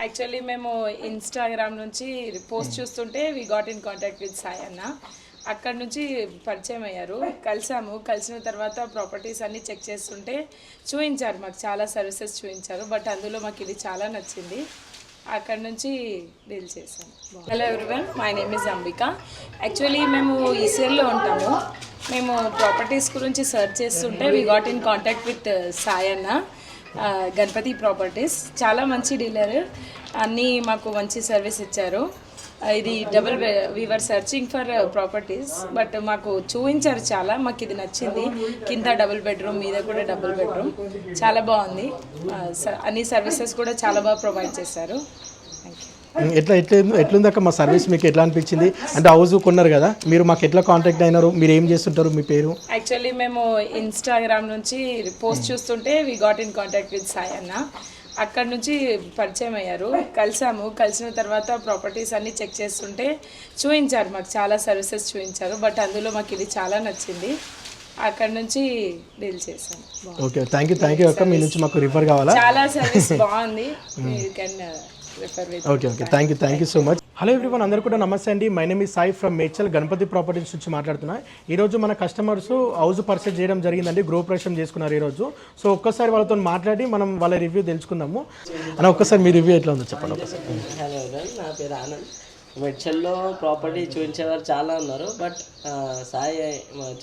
Actually మేము Instagram నుంచి post చూస్తుంటే we got in contact with Sai అన్న. అక్కడ నుంచి పరిచయం అయ్యారు, కలిసిన తర్వాత ప్రాపర్టీస్ అన్నీ చెక్ చేస్తుంటే చూపించారు, మాకు చాలా సర్వీసెస్ చూపించారు. బట్ అందులో మాకు ఇది చాలా నచ్చింది. అక్కడ నుంచి డీల్ చేశాను. Hello everyone, my name is Ambika. Actually మేము ఈసీఎల్లో ఉంటాము. మేము ప్రాపర్టీస్ గురించి సర్చ్ చేస్తుంటే we got in contact with Sai అన్న, గణపతి ప్రాపర్టీస్. చాలా మంచి డీలర్, అన్నీ మాకు మంచి సర్వీస్ ఇచ్చారు. ఇది we're searching for properties, but మాకు చూపించారు చాలా, మాకు ఇది నచ్చింది. కింద డబుల్ బెడ్రూమ్, మీద కూడా డబుల్ బెడ్రూమ్, చాలా బాగుంది. అన్ని సర్వీసెస్ కూడా చాలా బాగా ప్రొవైడ్ చేశారు. ఎట్లుందాక మా సర్వీస్ మీకు ఎట్లా అనిపించింది? అంటే హౌస్ కొన్నారు కదా, మీరు మాకు ఎట్లా కాంటాక్ట్ అయినారు, మీరు ఏం చేస్తుంటారు, మీ పేరు? యాక్చువల్లీ మేము ఇన్స్టాగ్రామ్ నుంచి పోస్ట్ చూస్తుంటే we got in contact with Sai అన్న. అక్కడ నుంచి పరిచయం అయ్యారు, కలిసిన తర్వాత ప్రాపర్టీస్ అన్నీ చెక్ చేస్తుంటే చూపించారు, మాకు చాలా సర్వీసెస్ చూపించారు. బట్ అందులో మాకు ఇది చాలా నచ్చింది. అక్కడ నుంచి డీల్ చేశాను. ఓకే, థ్యాంక్ యూ అక్క. మీ నుంచి మాకు రిఫర్ కావాలా? చాలా సర్వీస్ బాగుంది. You can okay, thank you so much. Hello everyone, అందరు కూడా నమస్తే అండి. మై నేమ్ ఈ సాయి ఫ్రమ్ మేడ్చల్ గణపతి ప్రాపర్టీస్ నుంచి మాట్లాడుతున్నా. ఈరోజు మన కస్టమర్స్ హౌస్ పర్చేజ్ చేయడం జరిగిందండి, గృహప్రవేశం చేసుకున్నారు ఈరోజు. సో ఒక్కసారి వాళ్ళతో మాట్లాడి మనం వాళ్ళ రివ్యూ తెలుసుకుందాము. అన్న ఒక్కసారి మీ రివ్యూ ఎట్లా ఉందో చెప్పండి ఒకసారి. హలో ఎవరన్, నా పేరు ఆనంద్. మేడ్చల్లో ప్రాపర్టీ చూపించేవారు చాలా ఉన్నారు, బట్ సాయి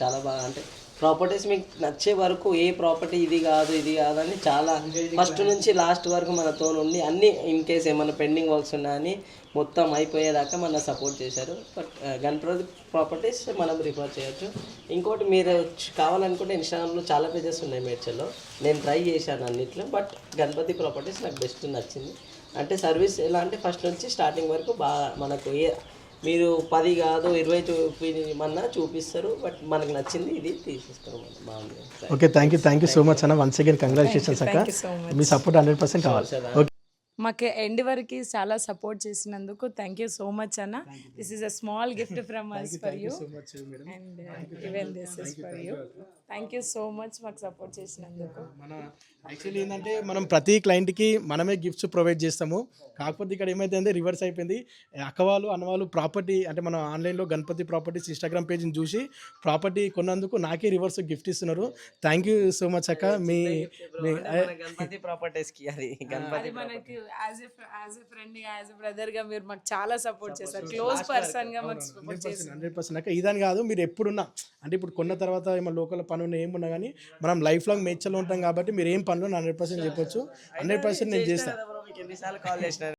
చాలా బాగా, అంటే ప్రాపర్టీస్ మీకు నచ్చే వరకు ఏ ప్రాపర్టీ ఇది కాదు అని చాలా ఫస్ట్ నుంచి లాస్ట్ వరకు మనతో ఉండి అన్నీ ఇన్ కేస్ ఏమైనా పెండింగ్ వర్క్స్ ఉన్నాయని మొత్తం అయిపోయేదాకా మన సపోర్ట్ చేశారు. బట్ గణపతి ప్రాపర్టీస్ మనం రిఫర్ చేయొచ్చు. ఇంకోటి మీరు కావాలనుకుంటే ఇన్స్టాగ్రామ్లో చాలా పేజెస్ ఉన్నాయి మేడ్చల్లో, నేను ట్రై చేశాను అన్నిట్లో. బట్ గణపతి ప్రాపర్టీస్ నాకు బెస్ట్ నచ్చింది. అంటే సర్వీస్ ఎలా అంటే ఫస్ట్ నుంచి స్టార్టింగ్ వరకు బాగా మనకు మీరు 10 కాదు 20 చూపిమన్నా చూపిస్తారు. బట్ మనకు నచ్చింది ఇది తీసిస్తారు. బాగుంది. Okay, thank you so much అన్న. వన్స్ అగైన్ కంగ్రాచులేషన్స్ అక్క. మీ సపోర్ట్ 100% కావాలి. ఓకే, మాకు ఎండ్ వరకు చాలా సపోర్ట్ చేసినందుకు థ్యాంక్ యూ సో మచ్ అన్న. This is a small gift from us for you and even this is for you. Thank you so much మాకు support చేసినందుకు. Actually ఏంటంటే మనం ప్రతి క్లయింట్కి మనమే గిఫ్ట్స్ ప్రొవైడ్ చేస్తాము. కాకపోతే ఇక్కడ ఏమైతే రివర్స్ అయిపోయింది. అక్కవాళ్ళు అన్నవాళ్ళు ప్రాపర్టీ, అంటే మన ఆన్లైన్లో గణపతి ప్రాపర్టీస్ ఇన్స్టాగ్రామ్ పేజ్ని చూసి ప్రాపర్టీ కొన్నందుకు నాకే రివర్స్ గిఫ్ట్ ఇస్తున్నారు. థ్యాంక్ యూ సో మచ్ అక్క. మీ గణపతి ప్రాపర్టీస్కి అది గణపతి మనకి యాజ్ ఎ ఫ్రెండ్ గా, యాజ్ ఎ బ్రదర్ గా మీరు మాకు చాలా సపోర్ట్ చేశారు. క్లోజ్ పర్సన్ గా మాకు సపోర్ట్ చేశారు. 100% అక్క. ఇదని కాదు, మీరు ఎప్పుడున్నా, అంటే ఇప్పుడు కొన్న తర్వాత ఏమన్నా లోకల్ పనులు ఏమున్నా కానీ మనం లైఫ్ లాంగ్ మేడ్చల్లో ఉంటాం కాబట్టి మీరు ఏం పనులు 100% చెప్పొచ్చు. 100% నేను చేస్తాను. ఎన్నిసార్లు కాల్ చేసిన